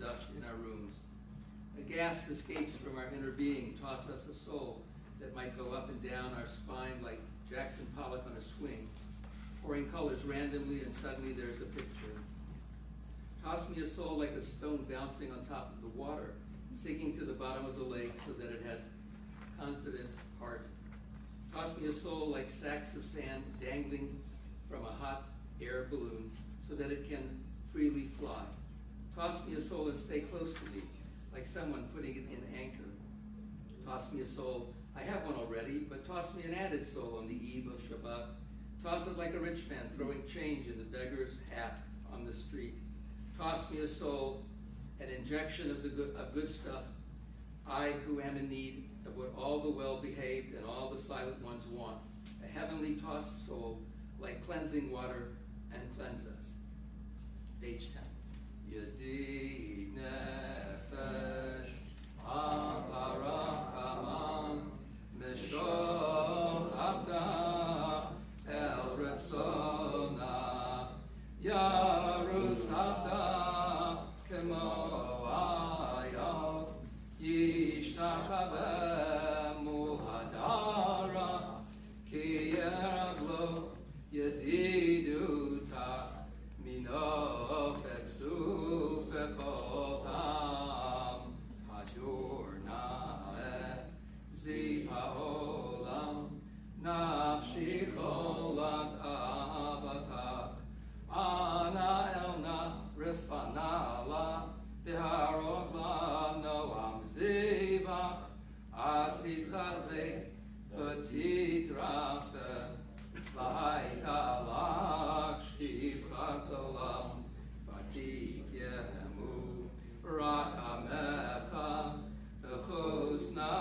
dust in our rooms. A gasp escapes from our inner being, toss us a soul that might go up and down our spine like Jackson Pollock on a swing, pouring colors randomly and suddenly there's a picture. Toss me a soul like a stone bouncing on top of the water, sinking to the bottom of the lake so that it has confident heart. Toss me a soul like sacks of sand dangling from a hot air balloon so that it can freely fly. Toss me a soul and stay close to me, like someone putting it in anchor. Toss me a soul, I have one already, but toss me an added soul on the eve of Shabbat. Toss it like a rich man throwing change in the beggar's hat on the street. Toss me a soul, an injection of good stuff, I who am in need of what all the well-behaved and all the silent ones want. A heavenly tossed soul, like cleansing water, and cleanse us. Page 10. Yedi nefesh avarachamam mishol abdach el retzonach yarus abdach kemo ayov yishtachaveh mul hadarach ki yeraglo yedidutach mino fetzu fechotam hadur na'eh ziv ha'olam nafshi cholat abatach ana elna refana la beharot la noam zivach asichazek v'titrachte V'haita lach shivchat olam v'tikyemu rachamecha v'chusna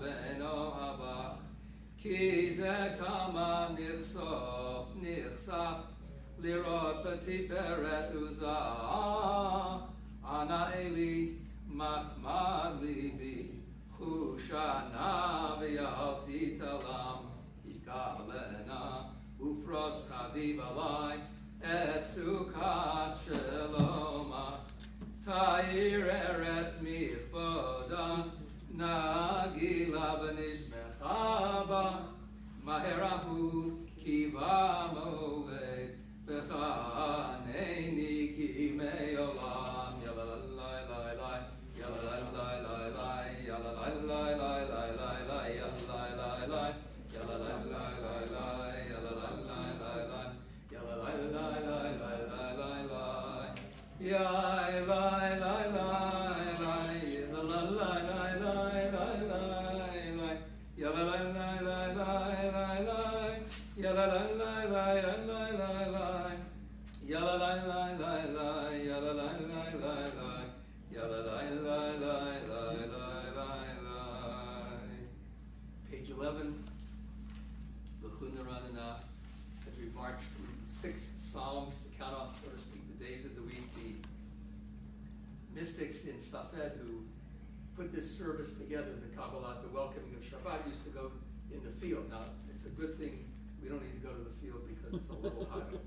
b'eno avach ki ze kama nichsaf lirot b'tiferet uzach ana eli machmad libi chushana v'yalti talam Galena, Ufros Chaviv Alai, Et Sukkot Shalomach, Ta'ir Eretz Michbodach, Nagila B'nishmech Abach, Maherahu Kiva Moed, B'chaneni Kimei Olam, Yalalai Lai Lai, Yalalai Lai Lai Lai, Yalalai Lai Lai Lai Lai Lai, Yalalai Lai Lai. Page 11. As we march through 6 Psalms to count off, so to speak, the days of the week, the mystics in Safed who put this service together, the Kabbalah, the welcoming of Shabbat, used to go in the field. Now, it's a good thing we don't need to go to the field because it's a little hot out there.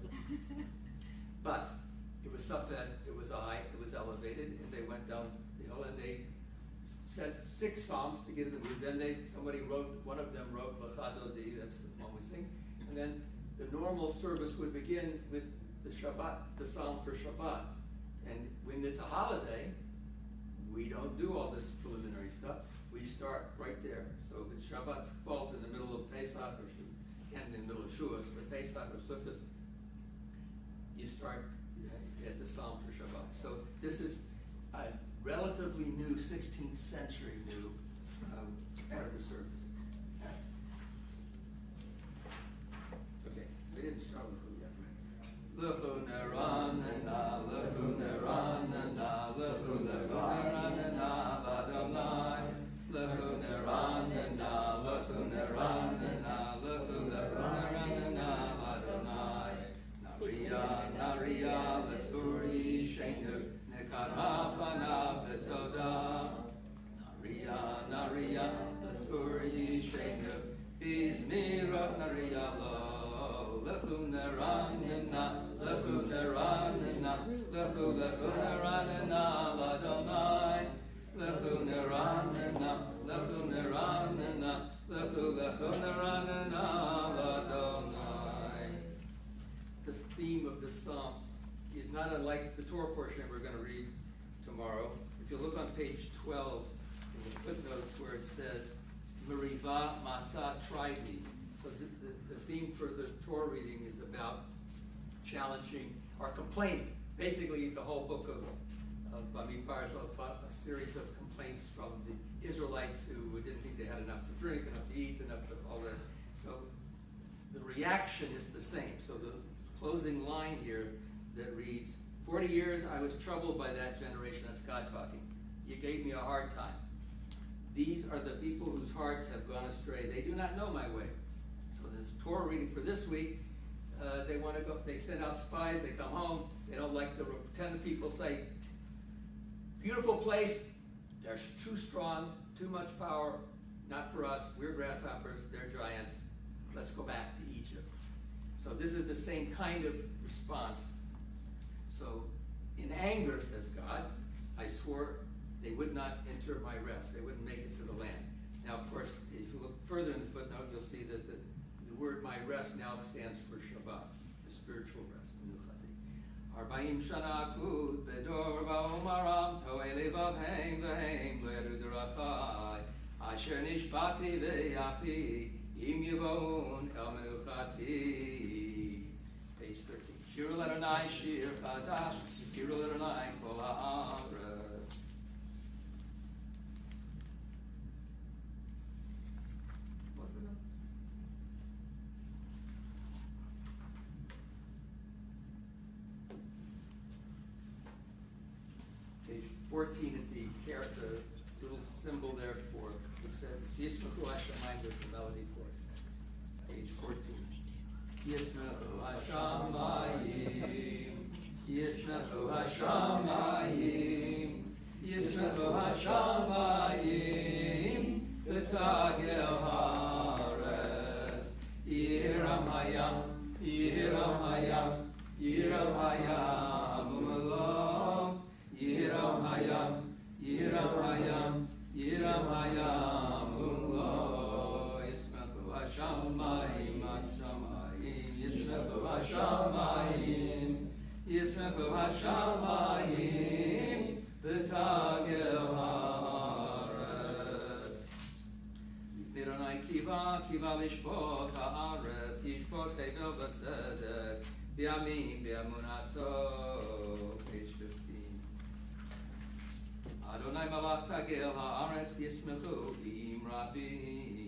But it was Safed, it was elevated, and they went down the hill and they said 6 Psalms to give them. Then one of them wrote L'chadodi, that's the one we sing. And then the normal service would begin with the Shabbat, the Psalm for Shabbat. And when it's a holiday, we don't do all this preliminary stuff. We start right there. So if Shabbat falls in the middle of Pesach, or can't in the middle of Shavuos, but Pesach or Sukkot, you start at the Psalm for Shabbat. So this is a relatively new 16th century new part of the service. Okay, we didn't start with who yet, right? L'chu neranena, l'chu neranena, l'chu neranena, l'Adonai. L'chu neranena, l'chu neranena, l'chu neranena, l'Adonai. Naria, naria, l'suri shenu, nekara fanav b'toda. Naria, naria, l'suri shenu, bizmirot naria lo. L'chu neranena, l'chu neranena, l'chu neranena, portion that we're going to read tomorrow. If you look on page 12 in the footnotes where it says, Meriva Masa tried me. So the theme for the Torah reading is about challenging or complaining. Basically, the whole book of Bamidbar is about a series of complaints from the Israelites who didn't think they had enough to drink, enough to eat, enough to all that. So the reaction is the same. So the closing line here that reads, 40 years I was troubled by that generation. That's God talking. You gave me a hard time. These are the people whose hearts have gone astray. They do not know my way. So this Torah reading for this week, they want to go. They send out spies. They come home. They don't like to pretend. People say, "Beautiful place. They're too strong. Too much power. Not for us. We're grasshoppers. They're giants. Let's go back to Egypt." So this is the same kind of response. So in anger, says God, I swore they would not enter my rest. They wouldn't make it to the land. Now, of course, if you look further in the footnote, you'll see that the word my rest now stands for Shabbat, the spiritual rest. Arba'im shana akud bedor ba'omaram to'e levavhem v'hem le'eru derachai asher nishbati ve'yapi im yevon el menuchati. Page 13. Shiru l'Adonai shir chadash, shiru l'Adonai kol ha'aretz. Page 14 at the character, little symbol there for, it says, Yismachu Hashemayim, there's the melody for it. Page 14. Yismachu Hashemayim, Yismachu Hashemayim, Yismachu Hashemayim, V'tagel haaretz, Yiram hayam, Yiram hayam, Yiram hayam, U'malom, Yiram hayam, Yiram hayam, Yiram hayam, U'lo, Yismachu Hashemayim, Hashemayim, Yismachu Hashemayim, Yismachu Hashemayim, V'tagel haaretz. Lifnei Adonai kiva, kiva lishpot haaretz, yishpot hevel b'tzedek, b'yamin, b'yamunato. Page 15. Adonai malach tagel haaretz, yismechu im rabim.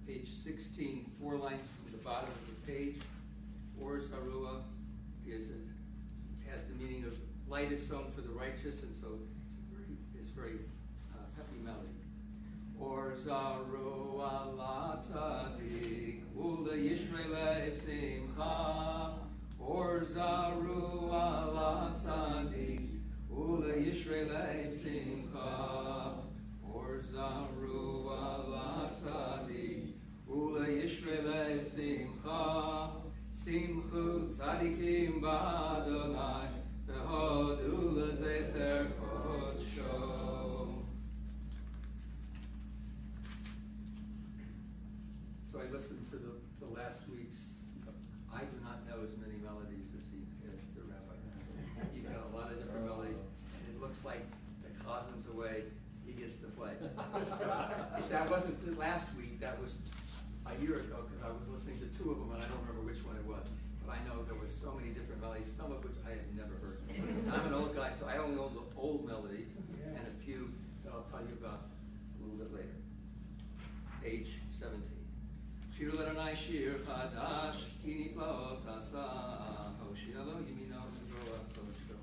Page 16, 4 lines from the bottom of the page. Or Zarua has the meaning of light is sown for the righteous, and so it's very peppy melody. Or Zarua la tzadik, ula yishrei simcha. Or Zarua la tzadik, ula yishrei simcha. Or Zarua la tzadik, ula yishrei simcha. Simchu tzadikim ba'Adonai, v'hodu lezecher kodsho. So I listened to the last week's. I do not know as many melodies as the rabbi. He's got a lot of different melodies, and it looks like the Chazan's away. He gets to play. If that wasn't the last week, that was a year ago, because I was listening to 2 of them, and I don't remember which one it was. But I know there were so many different melodies, some of which I had never heard. I'm an old guy, so I only know the old melodies, and a few that I'll tell you about a little bit later. Page 17. Shiru l'Adonai shir chadash, ki niflaot asa, hoshia lo yimino v'roa kodsho.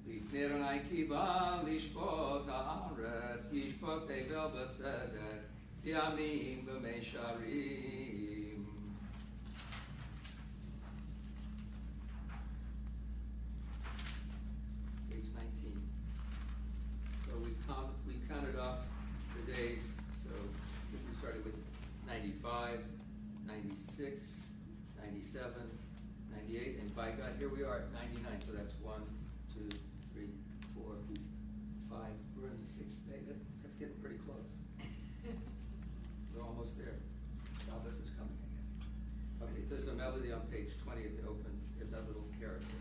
Lifnei Adonai kiva lishpot haaretz, yishpot hevel b'tzedek, b'yamim b'meisharim. we are at 99, so that's 1, 2, 3, 4, 5. We're in the 6th day. That's getting pretty close. We're almost there. Shabbos is coming, I guess. Okay, there's a melody on page 20 at the open, at that little character.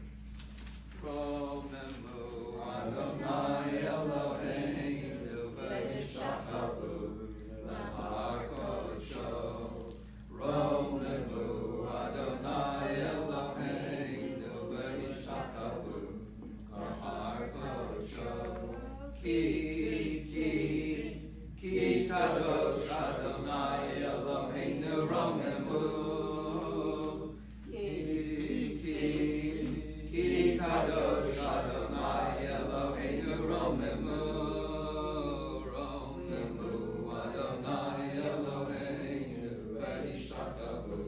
Romemu Adonai Eloheinu v'yishacharu l'har kodsho. Romemu Adonai Eloheinu v'yishacharu l'har kodsho. Ki kadosh Adonai Eloheinu romemu. Ki kadosh Adonai Eloheinu romemu. Romemu Adonai Eloheinu v'yishacharu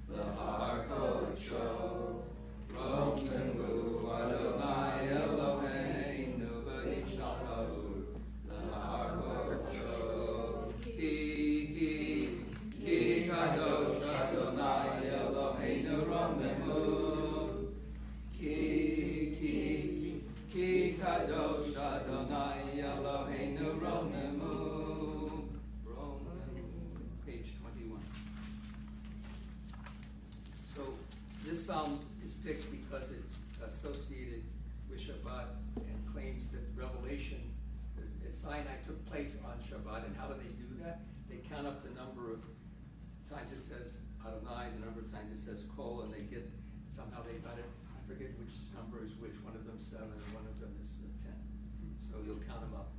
l'har kodsho. Romemu Adonai Eloheinu v'yishacharu l'har kodsho. Ki kadosh Adonai Eloheinu romemu. Ki kadosh Adonai Eloheinu romemu. Page 21. So this psalm is picked because it's associated with Shabbat and claims that revelation at Sinai took place on Shabbat. And how do they do that? They count up the number of times it says Adonai, the number of times it says Kol, and they get, somehow they got it, I forget which number is which, one of them 7 and one of them is 10. So you'll count them up.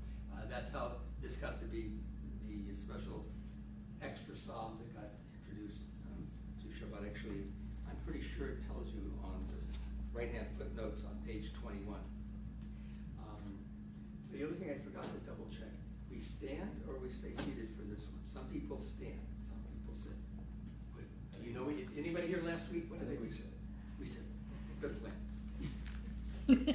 That's how this got to be the special extra psalm that got introduced to Shabbat. Actually, I'm pretty sure it tells you on the right-hand footnotes on page 21. The other thing I forgot to double check, we stand or we stay seated for this one? Some people stand, some people sit. But do you know, anybody here last week? What did they? We sit. We sit. Good plan. Okay,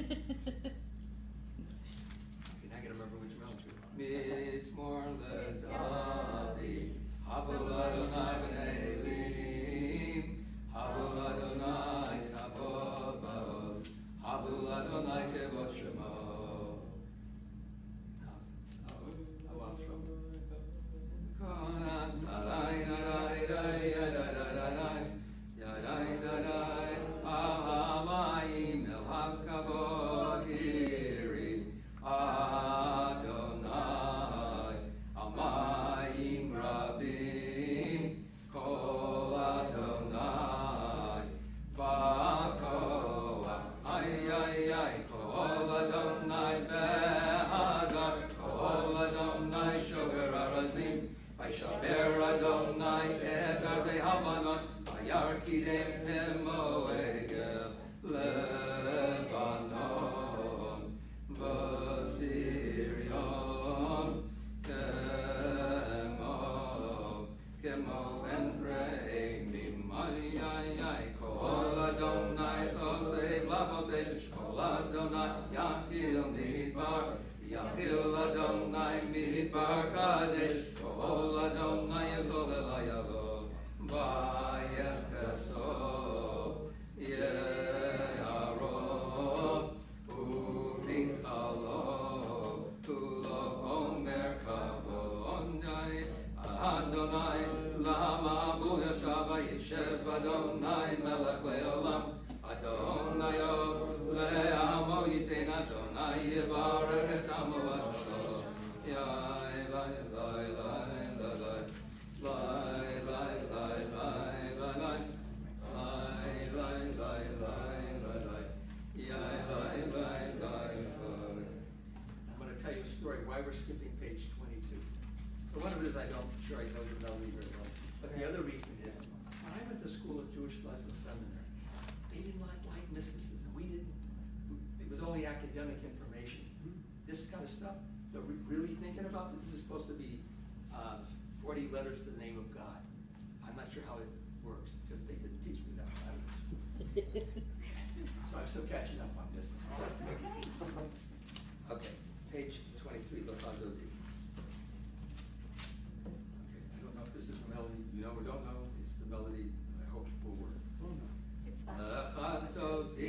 now I gotta remember which melody. Mizmor leDavid, Havol Adonai b'nei Elim, Havol Adonai kavod ba'oz, Havol Adonai kevod shemo. Yachil Adonai midbar kadesh, Kol Adonai yachol elayalo, Vayecheso Ye'arov, Uvichalo, Kulo Omer Kavonai, Adonai Lama Bu Yashav Yishev Adonai Melech Leolam, Adonai Ov Le'amo Yitein Adonai Yevarech et Amo V'Ashalo. Yai Lai Lai Lai Lai Lai Lai Lai Lai Lai Lai Lai Lai Lai Lai Lai Yai Lai Lai Lai. I'm going to tell you a story why we're skipping page 22. So one of it is I'm sure I know the melody very well, but the other reason is when I went to school at Jewish Theological Seminary, they didn't like mysticism. We didn't. It was only academic information. This kind of stuff, they're really thinking about this is supposed to be 40 letters to the name of God. I'm not sure how it works because they didn't teach me that when I was in school. So I'm still catching up on this. Okay, page 23, Lefando D. Okay, I don't know if this is the melody you know or don't know. It's the melody I hope will work. It's fine. Lefando D.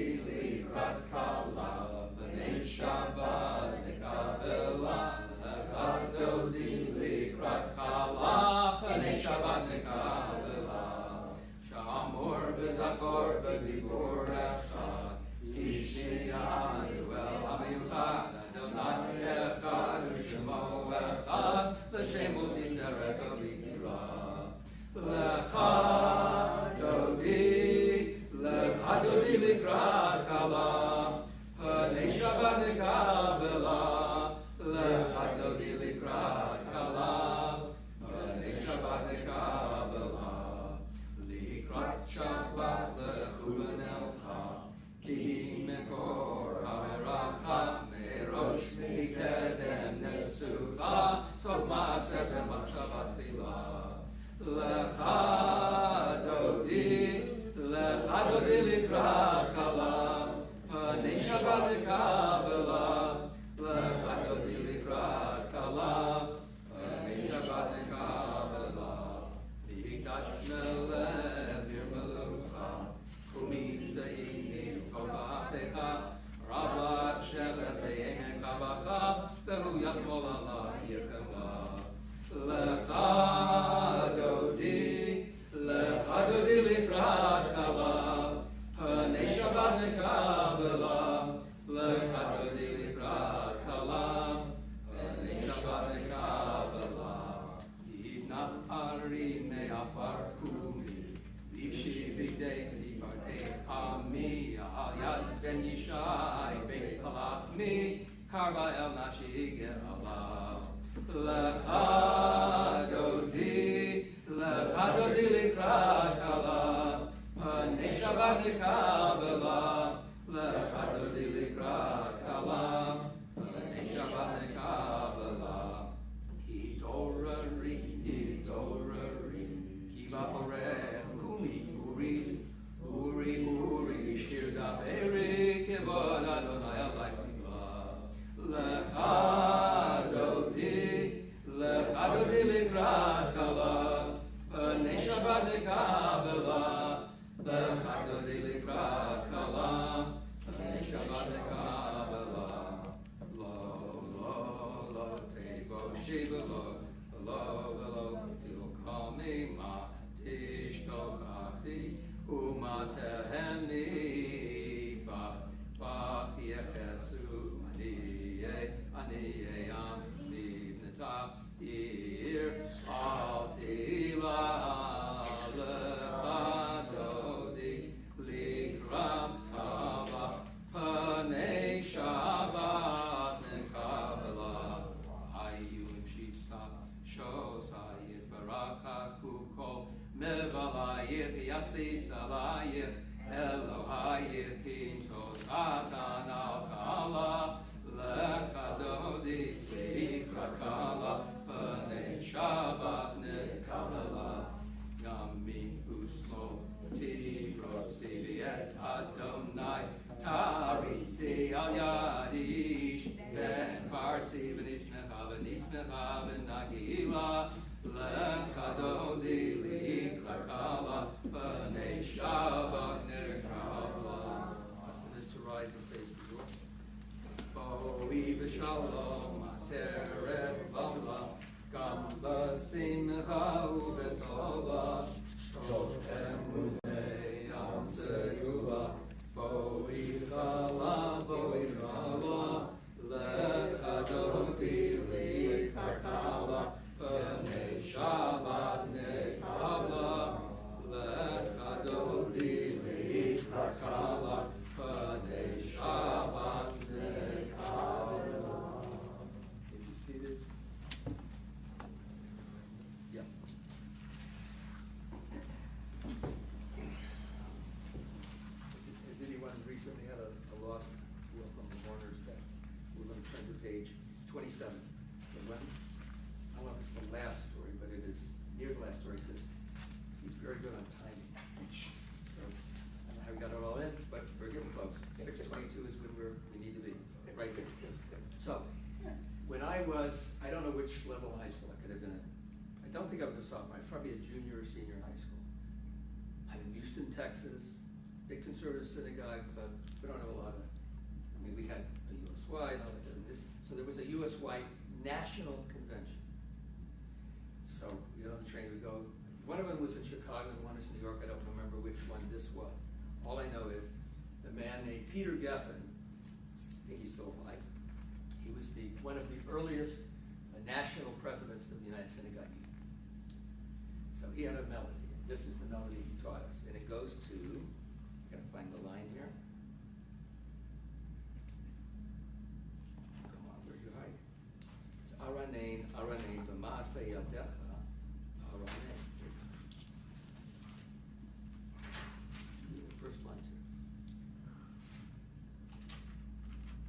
בסוף מעשה במחשבה תחילה. לך דודי לקראת כלה, פני שבת לקבלה. לך דודי לקראת כלה, פני שבת לקבלה. ויגש מלך עיר מלוכה, קומי צאי מתוכך, רב לך שבט בעמק הבכה, והוא יחמול עלייך חמלה. לך דודי לקראת כלה, פני שבת לקבלה. לך דודי לקראת כלה, פני שבת לקבלה. התנערי מעפר קומי, לבשי בגדי תפארתי עמי, על יד בן ישי בית הלחמי, קרבה אל נפשי גאלה. לך דודי לקראת כלה, פני שבת לקבלה. לך דודי לקראת כלה, פני שבת לקבלה. התעוררי, כי באורך קומי אורי, שיר דברי, כבוד אדוני עלייך נגלה. לך דודי לקראת כלה, פני שבת לקבלה. לך דודי לקראת כלה, פני שבת לקבלה. לא תבושי ולא תלקמי, מה תשתוכחי ומה תהני, בך יחסו עניי עם לבנתה עיר, אל תילה. לך דודי לקראת כלה, פני שבת לקבלה. היו עם שוסייך ברחקו כל מבלייך, יסיס עלייך אלוהייך, כי ימסור שטן על כלה. לך דודי לקראת כלה, פני שבת לקבלה. ימין ושמאל תפרוצי ואת אדוני תריצי, על יד איש בן פרצי, ונשמחה ונגילה. לך דודי לקראת כלה, פני שבת לקבלה. Ask us to rise and face the Lord. בואי בשלום עטרת בבלה, גם בשמחה ובטובה, טוב אמוני על סגולה. בואי חלה, לך דודי לקראת כלה, פני שבת נקבלה. לך דודי לקראת כלה, פני שבת נקבלה. Can you see this? Yes. Has anyone recently had a lost deal from the mourners? That we're going to turn to page 27. Okay, I don't know if it's the last story, but it is near the last story because he's very good on timing. So I don't know how we got it all in, but we're getting close. 6:22 is when we need to be, right there. So when I don't know which level of high school I could have been in. I don't think I was a sophomore. I was probably a junior or senior in high school. I'm in Houston, Texas, big conservative synagogue, but we don't have a lot of, we had a USY and all that. So there was a USY national convention. So we got on the train to go. One of them was in Chicago and one was in New York. I don't remember which one this was. All I know is the man named Peter Geffen, I think he's still alive. He was one of the earliest national presidents of the United Synagogue Union. So he had a melody. This is the melody he taught us. And it goes to, I'm going to find the line here. Come on, where'd you hide? It's Aranein, B'maaseh Yadecha, Aranein. Should be the first lines here.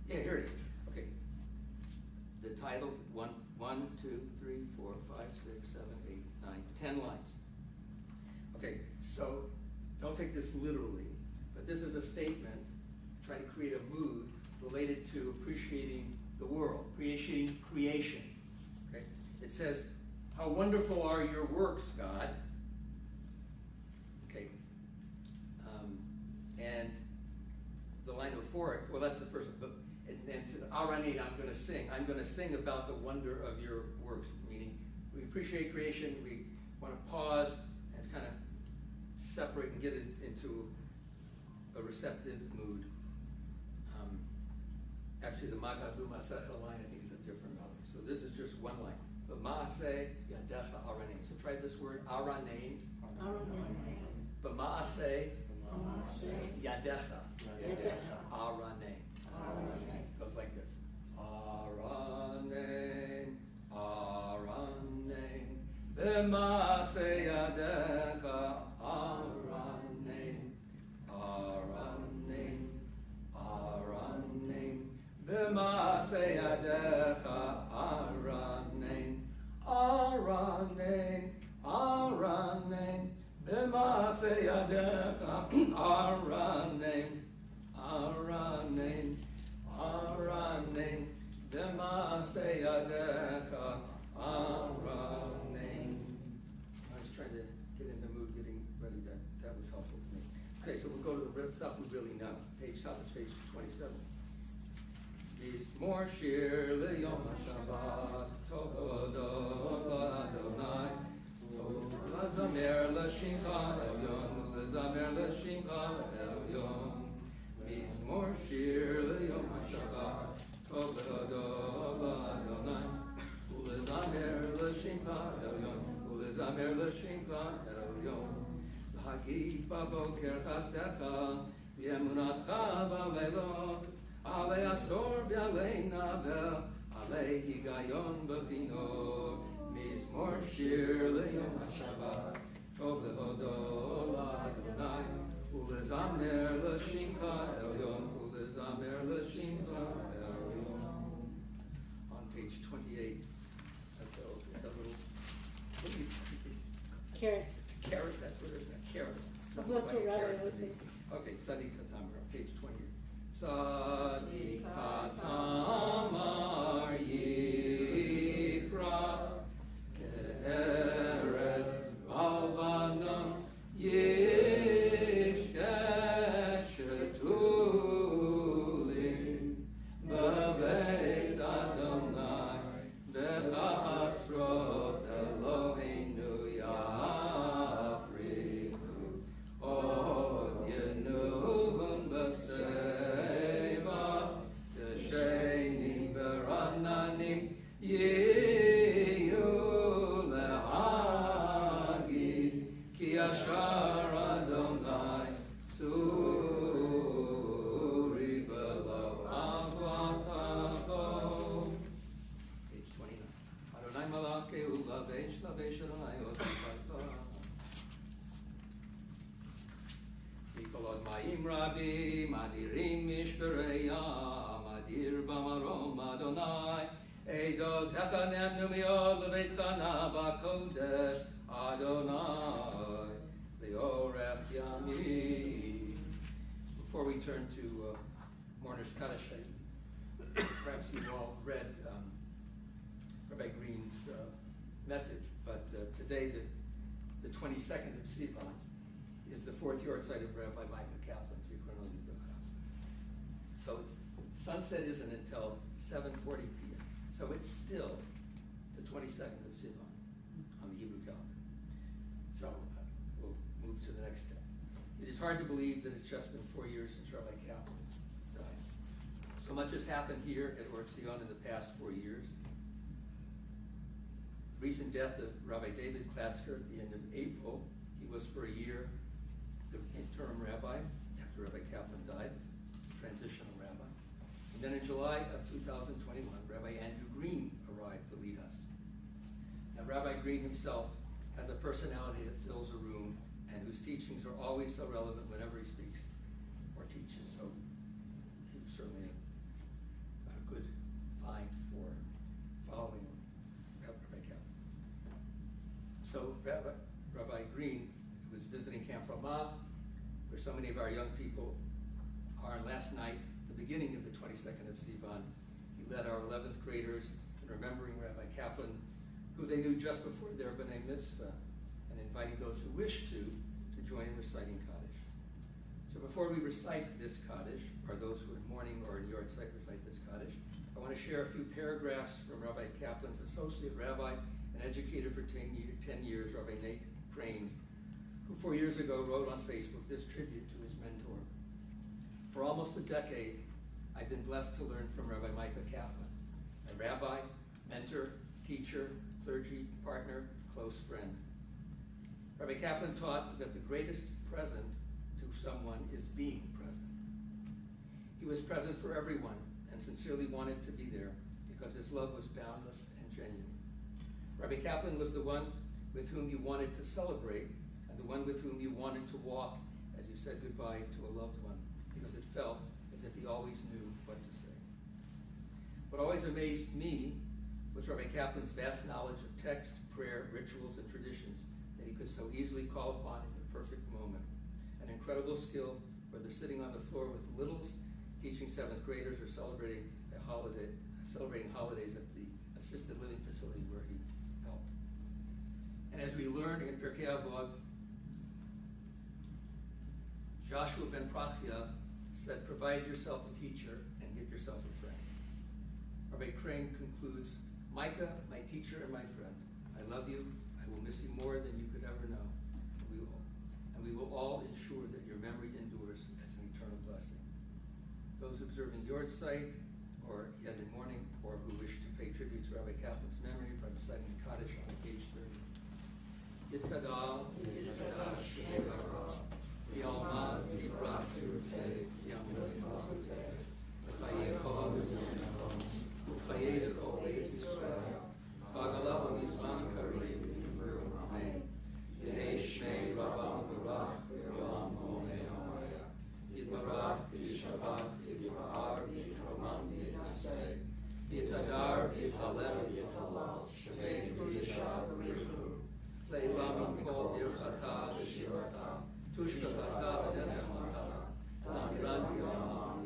Yeah, here it is. Okay. The title, one 1, 2, 3, 4, 5, 6, 7, 8, 9, 10 lines. Okay, so don't take this literally, but this is a statement trying to create a mood related to appreciating the world, appreciating creation. Okay? It says, how wonderful are your works, God. Okay. And the line before it, well, that's the first one, but and then it says, Aranid, I'm going to sing. I'm going to sing about the wonder of your works, meaning we appreciate creation, we want to pause and kind of separate and get it into a receptive mood. Actually, the Magabu Masecha line, I think, is a different line. So this is just one line. B'ma'aseh yadecha aranein. So try this word, aranein. B'ma'aseh yadecha aranein. Goes like this. Aranein, aranein. B'ma'aseh yadecha aranein. Aranein, aranein. B'ma'aseh yadecha aranein. Aranein, aranein. B'ma'aseh yadecha aranein. Aranein, aranein. B'ma'aseh yadecha aranein. I was trying to get in the mood, getting ready. That was helpful to me. Okay, so we'll go to the stuff we really know. Page 27. Mizmor shir leyom haShabbat, tohodot la'Adonai, lezamer l'shimcha elyon, lezamer l'shimcha elyon. Mizmor shir leyom haShabbat, tohodot la'Adonai, lezamer l'shimcha elyon, lezamer l'shimcha elyon. L'hagid b'boker chasdecha, v'emunatcha b'leilot. Ale asor v'alei navel, ale higayon b'chinor, mizmor shir leyom haShabbat, tov lehodot la'Adonai, ulezamer l'shimcha elyon, ulezamer l'shimcha elyon. On page 28, at the little, what do you, Carrot. Carrot, that's what it is, a carrot. I'll go to Rabbi, I think. Okay, Tzadik Katamar, page 20. Tzadik Katamar Yifra Ke'eres Alvanon Yishkesh Shetulim B'Beit Adonai V'chatzrot Eloheinu Yafrichu Od Yenuvun B'Seva T'Shenim B'Rananim Yehu Le'Hagid Ki Yashar Adonai Tzuri B'Lo Avlatavo. Page 29. Adonai Malakeu Lavesh Lavesh Adonai Osipasa. Mikolod Ma'im Rabbi Madirim Mishbereya Madir Bamarom Adonai Edo Techanem Numiod Leveitchana B'Kodesh Adonai Leorech Yamim. Before we turn to Mourner's Kaddish, perhaps you've all read Rabbi Green's message, but today, the 22nd of Sivan, is the 4th yahrzeit of Rabbi Micah Kaplan, Zichrono Livracha. So sunset isn't until 7:40 p.m. So it's still the 22nd of Sivan on the Hebrew calendar. So we'll move to the next step. It is hard to believe that it's just been 4 years since Rabbi Kaplan died. So much has happened here at Or Zion in the past 4 years. The recent death of Rabbi David Klatzker at the end of April. He was for a year the interim rabbi after Rabbi Kaplan died, transitional rabbi. And then in July of 2021, Rabbi Andrew Green arrived to lead us. Now, Rabbi Green himself has a personality that fills a room and whose teachings are always so relevant whenever he speaks or teaches. So he was certainly a good find for following Ramah, where so many of our young people are. Last night, the beginning of the 22nd of Sivan, he led our 11th graders in remembering Rabbi Kaplan, who they knew just before their B'nai Mitzvah, and inviting those who wish to join in reciting Kaddish. So before we recite this Kaddish, or those who are in mourning or in yard site recite this Kaddish, I want to share a few paragraphs from Rabbi Kaplan's associate rabbi and educator for 10 years, Rabbi Nate Prains, who 4 years ago wrote on Facebook this tribute to his mentor. For almost a decade, I've been blessed to learn from Rabbi Micah Kaplan, a rabbi, mentor, teacher, clergy, partner, close friend. Rabbi Kaplan taught that the greatest present to someone is being present. He was present for everyone and sincerely wanted to be there because his love was boundless and genuine. Rabbi Kaplan was the one with whom you wanted to celebrate and the one with whom you wanted to walk as you said goodbye to a loved one, because it felt as if he always knew what to say. What always amazed me was Rabbi Kaplan's vast knowledge of text, prayer, rituals, and traditions that he could so easily call upon in the perfect moment. An incredible skill, whether sitting on the floor with the littles, teaching 7th graders, or celebrating holidays at the assisted living facility where he helped. And as we learned in Pirkei Avot, Joshua ben Prachia said, provide yourself a teacher and give yourself a friend. Rabbi Crane concludes, Micah, my teacher and my friend, I love you. I will miss you more than you could ever know. And we will all ensure that your memory endures as an eternal blessing. Those observing yard site or yet in mourning, or who wish to pay tribute to Rabbi Kaplan's memory by reciting the Kaddish on page 30. Yitkadal, Yitkadash, Yitkadash, Yalma, Yibrach, Yamlet, Chayechol, Chayechol, Israel, Bagalah, Mizman, Karim, Amen. Yehei Shmei Rabban Barach, Ram Omen, Yibarach, Yishavat, Yibahar, Yitraman, Yinaseh, Yitadar, Yitalem, Yitalal, Shmei, Yishab, Richu, Leilam, Kol, Yirchata, Yishirata, Tushkachata, Benefemata, Namiran, Yamam,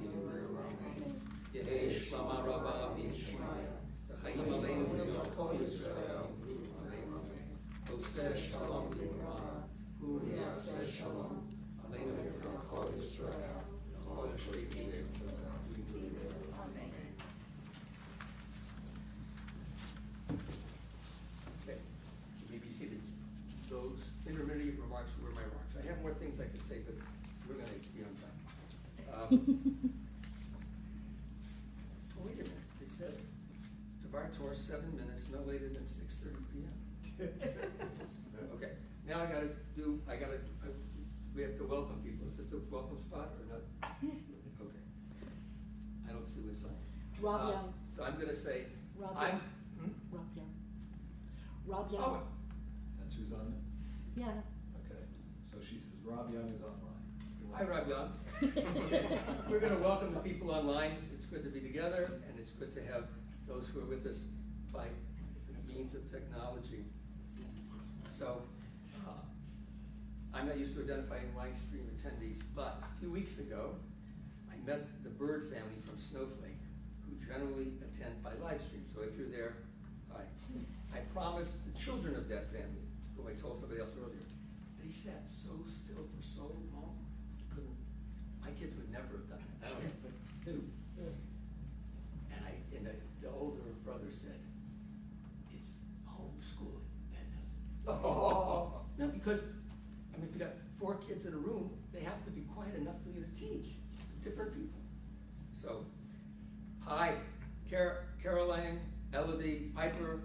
Yehei Shlama Rabba, Bishmaya, Chaim Aleinu, Yotko Yisrael, Oseh Shalom Yirma, Hu Yaseh Shalom, Aleinu Yirkol Yisrael, Kol Yisrael. Okay, you may be seated. Those intermediate remarks were my remarks. I have more things I could say, but we're going to be on time. Oh, wait a minute. It says Devar Torah 7 minutes, no later than 6:30 p.m. Okay, now we have to welcome people. Is this the welcome spot or not? Okay. I don't see what's on. Rob Young. So I'm going to say, Rob I'm, Young. Rob Young. Rob Young. oh, That's who's on it? Yeah. Okay, so she says Rob Young is online. hi, Rob Young. We're going to welcome the people online. It's good to be together, and it's good to have those who are with us by means of technology. So, I'm not used to identifying live stream attendees, but a few weeks ago, I met the Bird family from Snowflake, who generally attend by live stream. So if you're there, hi. I promised the children of that family, who I told somebody else earlier, they sat so still for so long, my kids would never have done that. I don't know. And the older brother said, it's homeschooling that does it. Oh. No, because, I mean, if you got 4 kids in a room, they have to be quiet enough for you to teach different people. So, hi, Caroline, Elodie, Piper,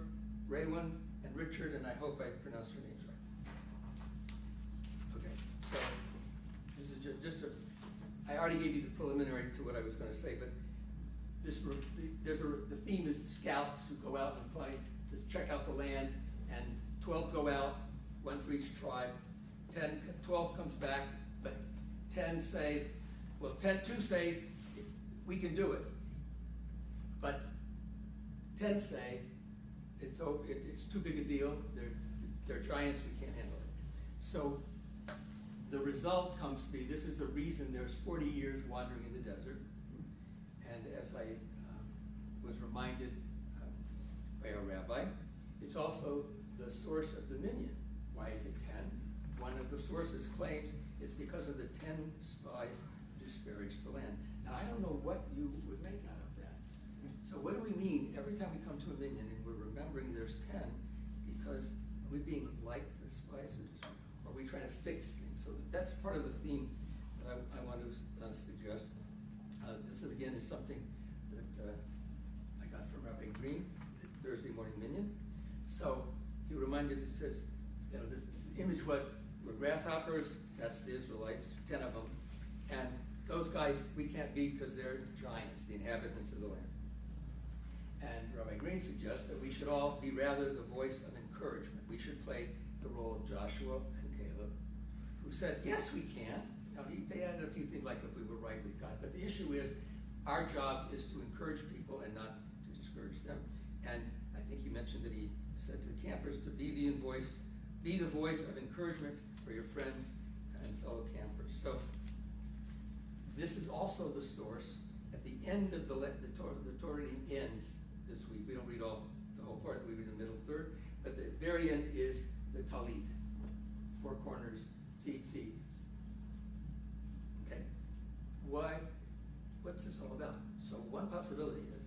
Raywin, and Richard, and I hope I pronounced your names right. Okay, so this is just I already gave you the preliminary to what I was going to say, but the theme is scouts who go out and find, to check out the land, and 12 go out, 1 for each tribe. 12 comes back, but 2 say, we can do it. But 10 say, it's too big a deal, they're giants, we can't handle it. So the result comes to be, this is the reason there's 40 years wandering in the desert. And as I was reminded by a rabbi, it's also the source of the minyan. Why is it 10? One of the sources claims it's because of the 10 spies who disparaged the land. Now, I don't know what you would make out of that. So what do we mean every time we come to a minyan and we're remembering there's 10, because are we being like the spies, or are we trying to fix things? So that's part of the theme that I want to suggest. This again is something that I got from Rabbi Green at Thursday morning minyan. So he reminded, it says, you know, this image was, we're grasshoppers, that's the Israelites, 10 of them, and those guys we can't beat because they're giants, the inhabitants of the land. And Rabbi Green suggests that we should all be rather the voice of encouragement. We should play the role of Joshua and Caleb, who said, yes, we can. Now, they added a few things like if we were right with God, but the issue is our job is to encourage people and not to discourage them. And I think he mentioned that he said to the campers to be the voice of encouragement for your friends and fellow campers. So this is also the source. At the end of the Torah reading ends this week. We don't read the whole part, we read the middle third, but the very end is the Talit, 4 corners, tzitzi. Okay, why? What's this all about? So one possibility is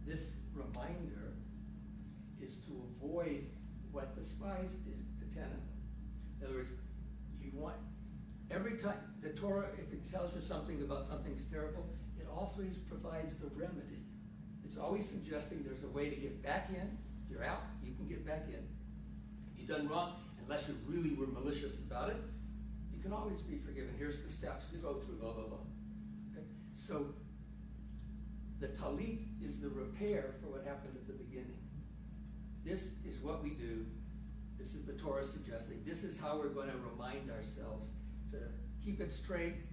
this reminder is to avoid what the spies did, the 10 of them. In other words, you want, every time the Torah, if it tells you something about something's terrible, it always provides the remedy. It's always suggesting there's a way to get back in. You're out, you can get back in. You've done wrong, unless you really were malicious about it, you can always be forgiven. Here's the steps to go through, blah, blah, blah. Okay? So the Talit is the repair for what happened at the beginning. This is what we do. This is the Torah suggesting. This is how we're going to remind ourselves to keep it straight,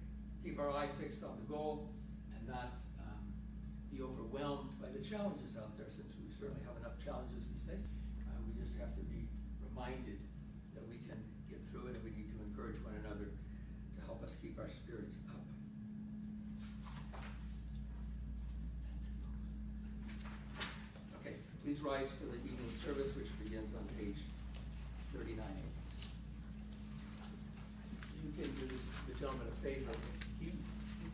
keep our eye fixed on the goal, and not be overwhelmed by the challenges out there, since we certainly have enough challenges these days. We just have to be reminded that we can get through it, and we need to encourage one another to help us keep our spirits up. Okay, please rise for the evening service, which begins on page 39. You can do the gentleman a favor. He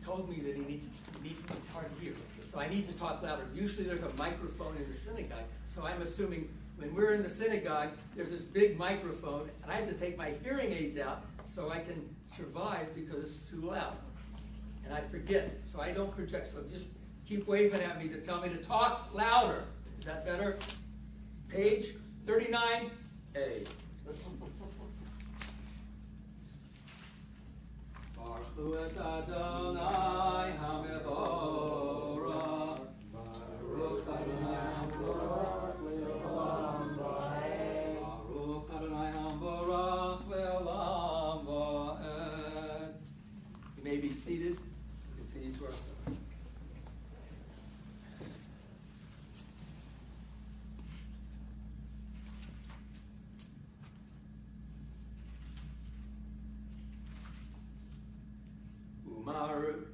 told me that he needs it's hard to hear, so I need to talk louder. Usually there's a microphone in the synagogue, so I'm assuming when we're in the synagogue, there's this big microphone, and I have to take my hearing aids out so I can survive because it's too loud. And I forget, so I don't project, so just keep waving at me to tell me to talk louder. Is that better? Page 39A. Baruch et Adonai HaMevorach, Baruch Adonai HaMevorach Le'olam Va'ed, Baruch Adonai HaMevorach Le'olam Va'ed. You may be seated. Continue to our service.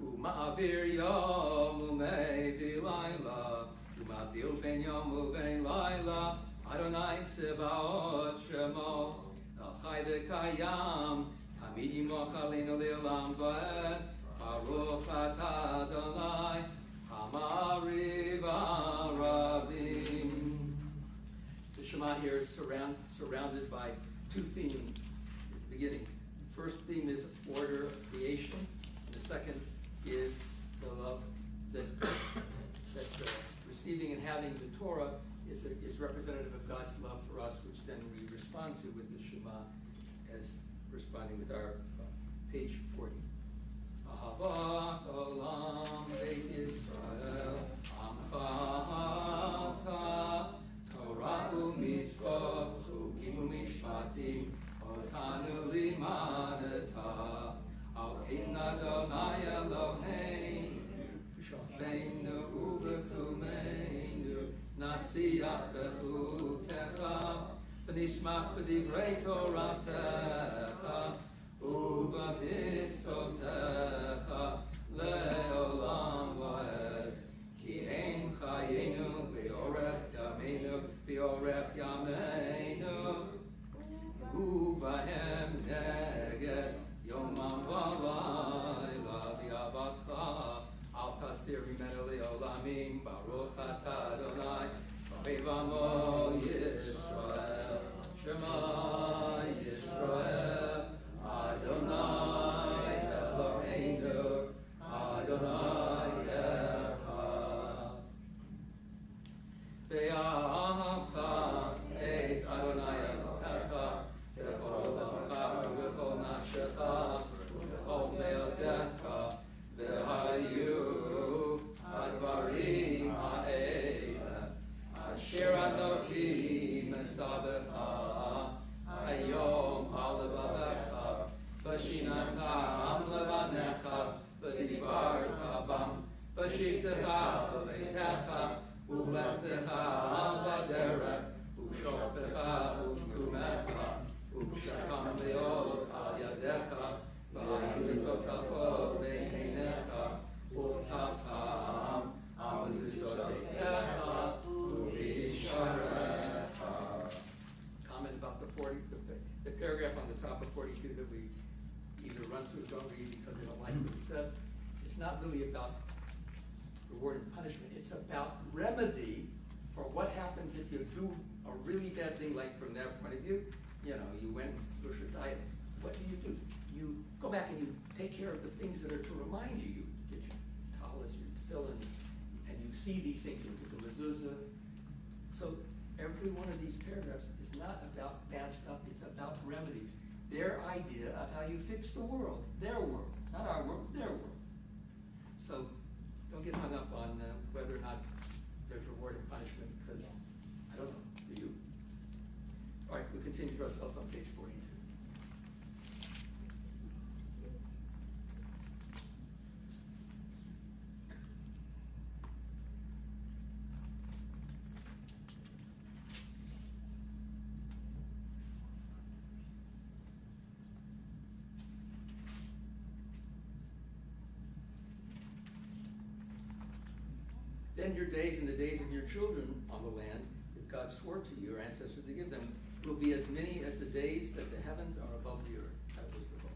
Uma'avir yom u'mevi layla, uma'avil ben yom u'ben layla, Adonai tzevaot shemo, el-chai v'kayam, tamid yimoch aleinu le'olam va'ed, Baruch atah Adonai, hamariv arabim. The Shema here is surrounded by 2 themes at the beginning. The first theme is order of creation. The second is the love that receiving and having the Torah is representative of God's love for us, which then we respond to with the Shema as responding with our page 40. Ahavat olam beit Yisrael, amcha ahavta, Torah u'mitzvot, chukim u'mishpatim, otanu limadata. In Adonai Eloheinu, b'shofteinu u'b'kumeinu, nasiach b'chukecha, v'nishmach b'divrei Toratecha, mitzvotecha le'olam va'ed. Ki ein chayenu v'yorech yameinu uvahem neged yomam v'layla v'yavatcha al tasir mimenu le'olamim baruch atah Adonai v'evamo Yisrael Shema Yisrael Adonai Eloheinu Adonai Echad Ve'ahavcha et Adonai Elohecha v'chol levacha v'chol nafshecha v'chol me'odecha v'hayu advarim ha'ela asher anochi metzavecha hayom al levavecha v'shinatam levanecha v'divarta bam v'shivtecha b'beitecha u'lechtecha b'derech u'shoftecha u'kumecha u'shakam leod al yadecha v'hayu mitotafo b'einecha u'chtavtam al mitzvot beitecha u'visharecha. Comment about the paragraph on the top of 42 that we either run through or don't read because we don't like what it says. It's not really about reward and punishment. It's about remedy for what happens if you do a really bad thing, like from their point of view, you went through your diet. What do? You go back and you take care of the things that are to remind you. You get your talis, your tefillin, and you see these things. You look at the mezuzah. So every one of these paragraphs is not about bad stuff. It's about remedies. Their idea of how you fix the world. Their world. Not our world, their world. So don't get hung up on whether or not there's reward and punishment, because I don't know. Do you? All right, we continue for ourselves on page 42. Then your days and the days of your children on the land that God swore to your ancestors to give them will be as many as the days that the heavens are above the earth. That was the goal.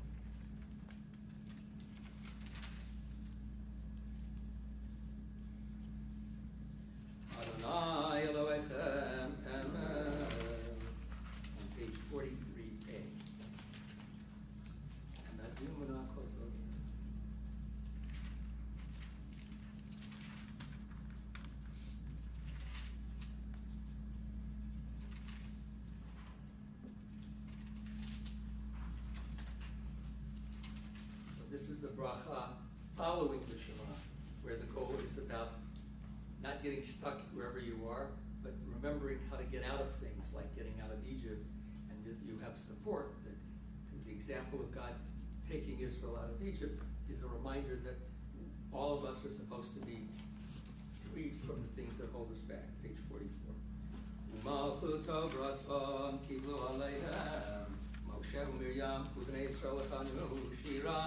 Adonai Elohechem Emet. On page 43a. And that This is the bracha following the Shema, where the goal is about not getting stuck wherever you are, but remembering how to get out of things, like getting out of Egypt, and that you have support. That the example of God taking Israel out of Egypt is a reminder that all of us are supposed to be freed from the things that hold us back. Page 44. U'malchuto b'ratzon kiblu aleihem Moshe u'Miriam u'bnei Yisrael echanu shira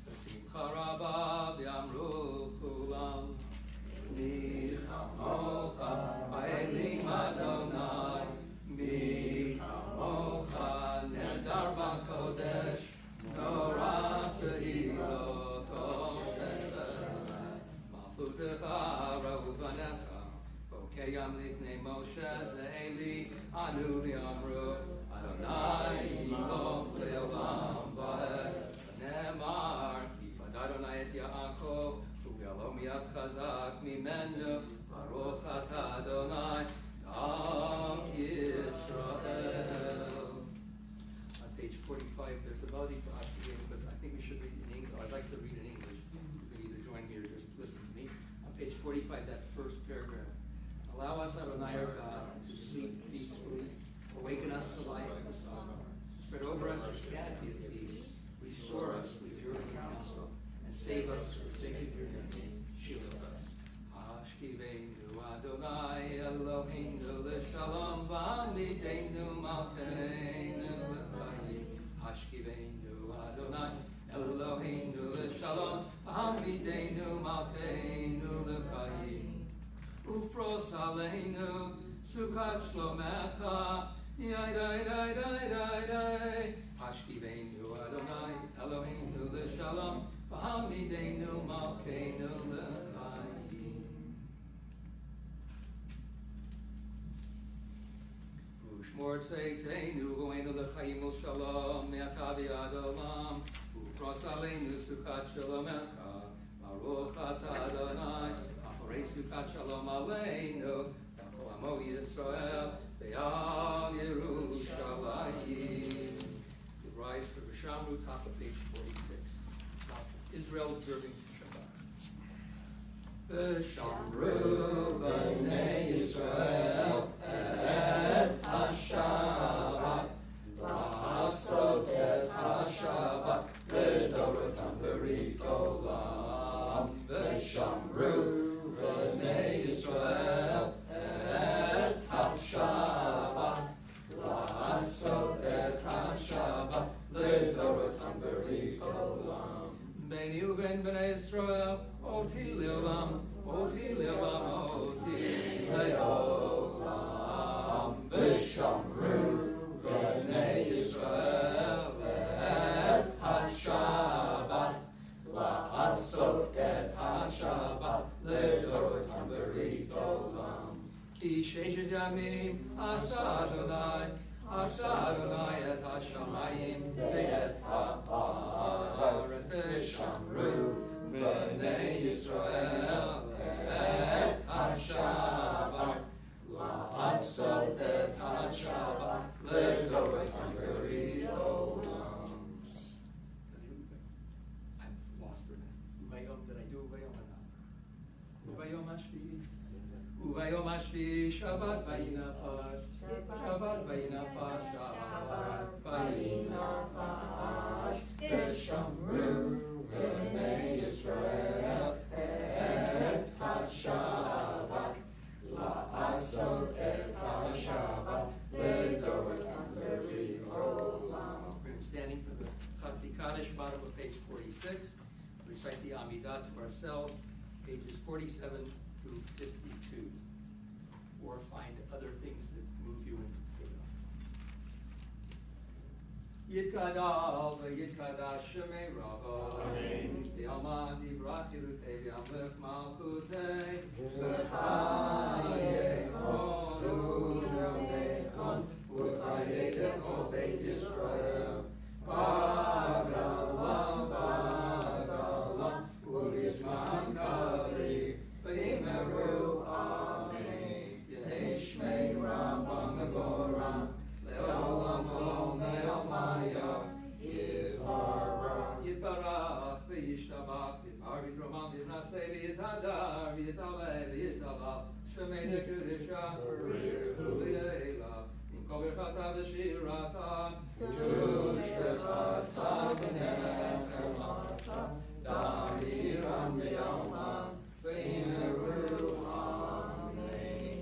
v'simcha rabba v'yamru chulam mi chamocha ba'elim Adonai mi chamocha nedar b'kodesh Torah tehilot malchutecha ra'uvanecha Bokeyam lifnei Moshe ze'eli anu v'yamru Adonai yimloch le'olam va'ed Nemar kifad Adonai et Yaakov u'galo miyad chazak mimenu Baruch atah Adonai Gam Yisrael. On page 45 there's a melody for Ashkenaz, but I think we should read in English. I'd like to read in English. You can either join me or just listen to me. On page 45, that first paragraph. Allow us, Adonai our God, to sleep peacefully. Awaken us to life and song. Spread over us your canopy of peace. Restore us with your counsel. And save us for the sake of your name. Shield us. Hashkiveinu Adonai Eloheinu l'shalom v'amidenu malkeinu l'chayim. Hashkiveinu Adonai Eloheinu l'shalom, Hamideinu Malkeinu l'chaim. Ufros aleinu, Sukkot shlomecha, Yai dai dai dai dai dai. Hashkiveinu Adonai, Eloheinu l'shalom, Hamideinu Malkeinu l'chaim. Ushmor tzeiteinu, Goenu l'chaim u'shalom, Me'atavi ad olam, Ufros aleinu, Sukkot shlomecha, Baruch atah Adonai, Acharei Sukkot shalom aleinu, Ya'kol Amo Yisrael, Ve'al Yerushalayim. You rise for the Shamru, top of page 46. Israel observing Shabbat. V'shamru b'nei Yisrael et HaShabbat, La'asot et HaShabbat, L'dorotam berit olam. V'shamru b'nei Yisrael et HaShabbat, La'asot et HaShabbat, L'dorotam berit olam. Beni uven b'nei Yisrael, Oti le'olam, Oti le'olam, Oti le'olam. V'shamru b'nei Yisrael et HaShabbat, La'asot et HaShabbat, L'dorotam berit olam. Ki sheshet yamim asa Adonai, Asa Adonai et HaShamayim ve'et ha'aretz. V'shamru b'nei Yisrael et HaShabbat, La'asot et HaShabbat, L'dorotam berit olam. I'm lost for a minute. Uvayom, did I do Uvayom or not? Uvayom Ashvi. Uvayom Ashvi, Shabbat vayinafash. Shabbat vayinafash. Shabbat vayinafash. V'shamru b'nei Yisrael et HaShabbat, La'asot et HaShabbat, L'dorotam berit olam. We're standing for the Chatzi Kaddish, bottom of page 46. Recite the Amidah to ourselves, pages 47 through 52. Or find other things that move you into Yitkadal v'yitkadash shemei ravo. Amen. V'yalman divrach yirutei v'yamlech malchutei. V'chaye chonu yomechon v'chaye dechol beit Yisrael. Bagalam, bagalam, u'bizman kari, v'yimeru amen. Yehei shmei Rambam mevoram, le'olam olam le'omaya, Yitbarach v'yishtabach, Yitbar v'yitromam v'yitnaseh v'yithadar, v'yitaleh v'yitalach, Shemei dekudisha v'yi'ela, Kol birchata v'shirata, Tushbechata v'nechemata, Damiram v'yalma, v'yimeru amen.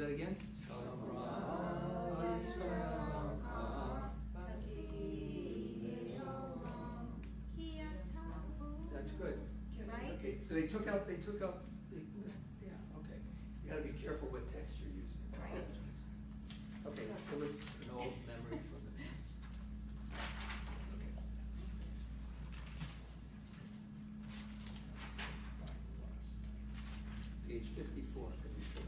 that again? Shalom Ra Yisrael. That's good. Right? Okay, so they took out, they missed, yeah, okay. You gotta be careful what text you're using. Right. Okay, it was an old memory from the. Okay. Page 54, can you show?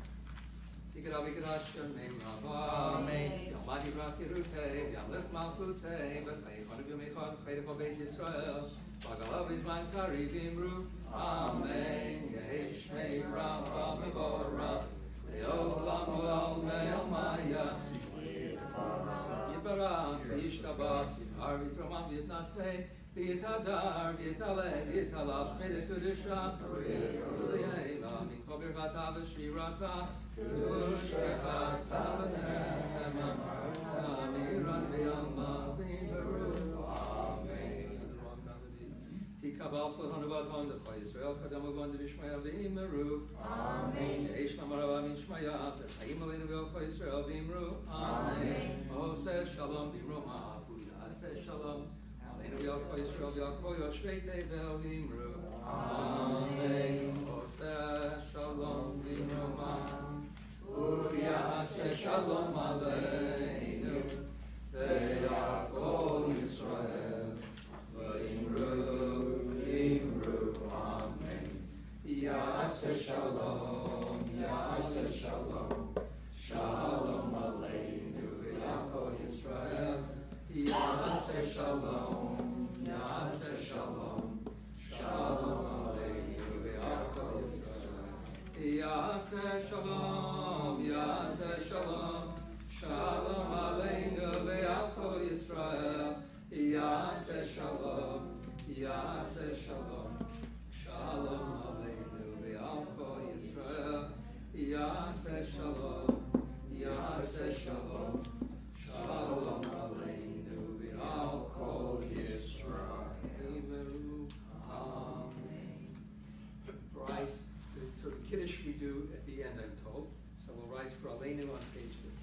Tikaravikadasha name Rava. Amen. Yamadi Rakirute, Yamlech Malchute, Bethlehem, Hanubimechon, Chaydecho Beit Yisrael. Bagalav is man Karibim Ru. Amen. Yesh Mei Rafa Mevorach. Leolam Olam Me'omaya. Yibarach, Yishtabach, Yizhar V'Tramam V'Yitnaseh, V'Yitadar, V'Yitaleh, V'Yitalav, Shmei Kedusha, V'Yitala, Mikol Birchata V'Shirata, Tushrecha Tavanechem, Amiran V'Yalma V'Yibaru, Amen. Tikabal Sodon Uvaton, D'Chol Yisrael, Kadam Uvan D'Vishmaya V'Yimaru, Amen. Yesh Namarava Mishmaya, V'Chaim Aleinu V'Chol Yisrael V'Yimru, Amen. Oseh Shalom V'Yimru Ma'avu Yaseh Shalom, Aleinu V'Chol Yisrael V'Chol Yoshvei V'Yimru, Amen. Oseh Shalom V'Yimru Ma'avu Yaseh Shalom Aleinu V'Chol Yisrael V'Yimru, Amen. Yaseh Shalom, Yaseh Shalom, Shalom Aleinu V'Yakol Yisrael. Yaseh Shalom, Yaseh Shalom, Shalom Aleinu V'Yakol Yisrael. Yaseh Shalom, Yaseh Shalom, Shalom Aleinu V'Yakol Yisrael. Yaseh Shalom, Yaseh Shalom, Shalom Aleinu V'Yakol Yisrael. Yaseh Shalom, Yaseh Shalom, Shalom Aleinu V'Yakol Yisrael. Amen. Rise, the sort of Kiddush we do at the end, I'm told. So we'll rise for Aleinu on page 56.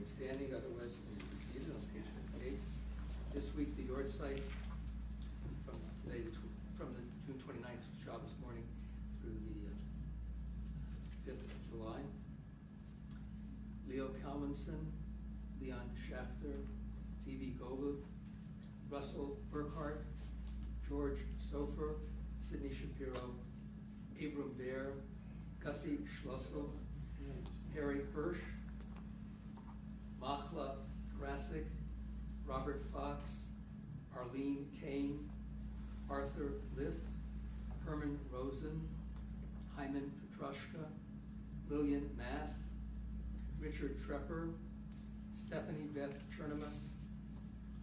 Standing, otherwise you can see it on page 58. This week the yard sites from today, from the June 29th Shabbos morning through the 5th of July. Leo Kalmanson, Leon Schachter, Phoebe Goba, Russell Burkhart, George Sofer, Sidney Shapiro, Abram Baer, Gussie Schlossel, Harry Hirsch, Machla Krasik, Robert Fox, Arlene Kane, Arthur Liff, Herman Rosen, Hyman Petrushka, Lillian Math, Richard Trepper, Stephanie Beth Chernimus,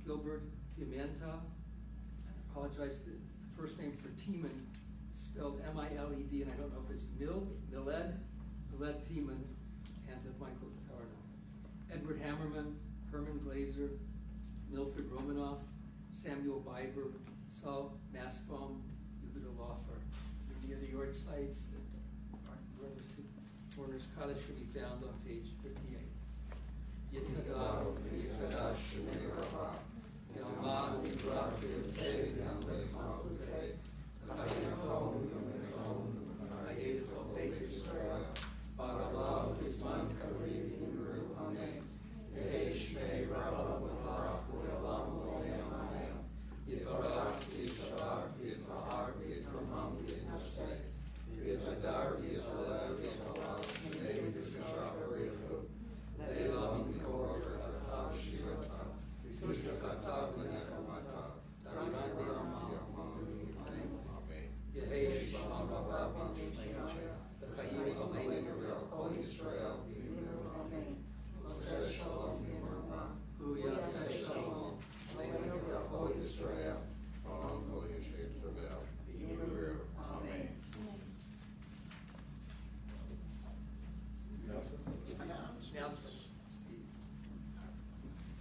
Gilbert Pimenta. I apologize, the first name for Tiemann spelled M-I-L-E-D, and I don't know if it's Miled Tiemann, and of Michael Paterno. Edward Hammerman, Herman Glazer, Milford Romanoff, Samuel Biber, Saul Massbaum, Yehuda Loffer. Any of the yard sites that aren't rooms to Warner's Cottage can be found on page 58. Yitkadash,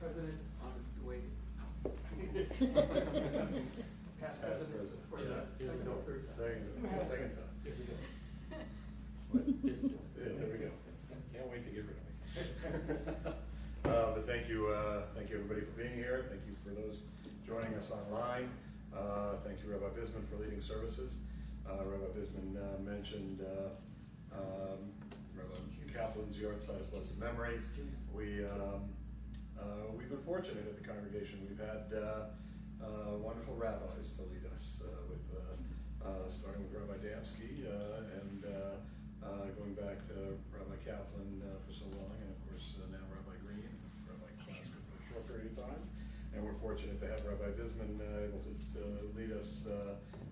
President, honored to wait. Past president for the second or third time. Second time. What? Yeah, there we go. Can't wait to get rid of me. But thank you everybody for being here. Thank you for those joining us online. Thank you Rabbi Bisman for leading services. Rabbi Bisman mentioned Rabbi Kaplan's yard side of blessed memory. We've been fortunate at the congregation. We've had wonderful rabbis to lead us with starting with Rabbi Damsky and going back to Rabbi Kaplan for so long, and of course now Rabbi Green and Rabbi Klaska for a short period of time. And we're fortunate to have Rabbi Bisman able to lead us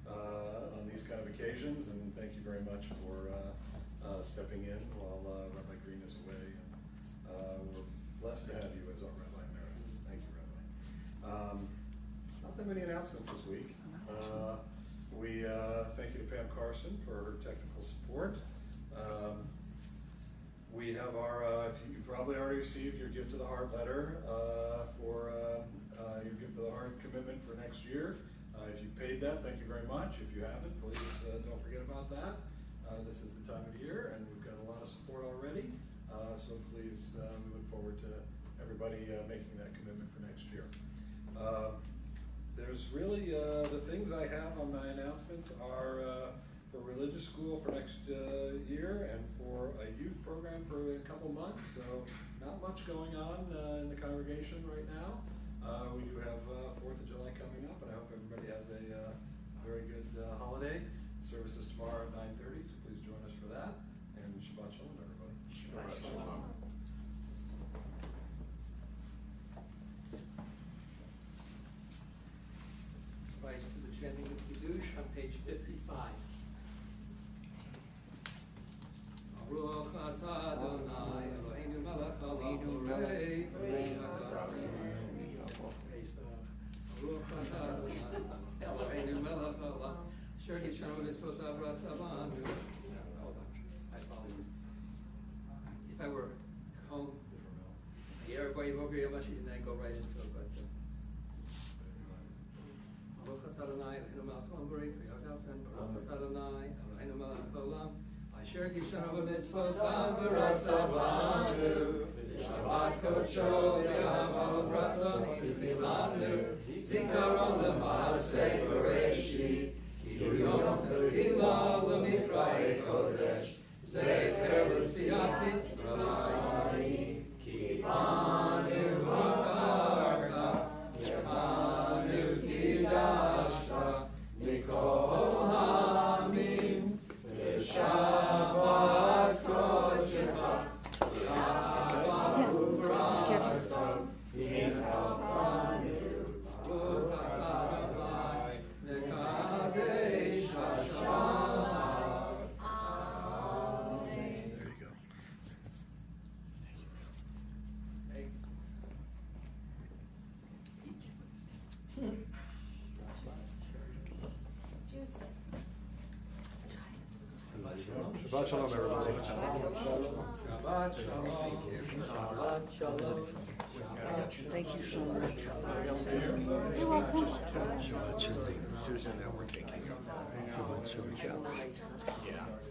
on these kind of occasions, and thank you very much for stepping in while Rabbi Green is away. And we're blessed to have you as our Rabbi Emeritus. Thank you, Rabbi. Not that many announcements this week. We thank you to Pam Carson for her technical support. We have our, you probably already received your Gift of the Heart letter for your Gift of the Heart commitment for next year. If you've paid that, thank you very much. If you haven't, please don't forget about that. This is the time of the year, and we've got a lot of support already. So please, we look forward to everybody making that commitment for next year. There's really, the things I have on my announcements are for religious school for next year and for a youth program for a couple months. So not much going on in the congregation right now. We do have 4th of July coming up, and I hope everybody has a very good holiday. Service is tomorrow at 9:30, so please join us for that. And Shabbat Shalom, everybody. Shabbat Shalom. Advice for the chanting of Kiddush on page 55. Baruch atah Adonai Eloheinu melech haolam borei Baruch atah Adonai Eloheinu melech haolam asher kishanu v'mitzvotav v'ratzavanu. Hold on, I apologize. If I were at home, I hear everybody over here, and I go right into it, but Baruch atah Adonai Eloheinu melech haolam borei Baruch atah Adonai Eloheinu melech haolam asher kishanu v'mitzvotav v'ratzavanu Shabbat kodsho v'ahav v'ratzon hinchilanu Zikaron l'maaseh Bereshit Ki yom tehila l'mikra'ei kodesh Zecher l'tziat mitzvahani Ki banu v'acharta Yechanu kidashta Mikol ha'amim V'shabbat kodshecha V'ahav v'ratzon hinchilanu Baruch atah Adonai Mekadesh Hashem. There you go. Hey. Shabbat Shalom, everybody. Shabbat Shalom. Shabbat Shalom. Thank you so much. You're welcome. Shabbat Shalom. Susan, that we're thinking of. Shabbat Shalom. Yeah.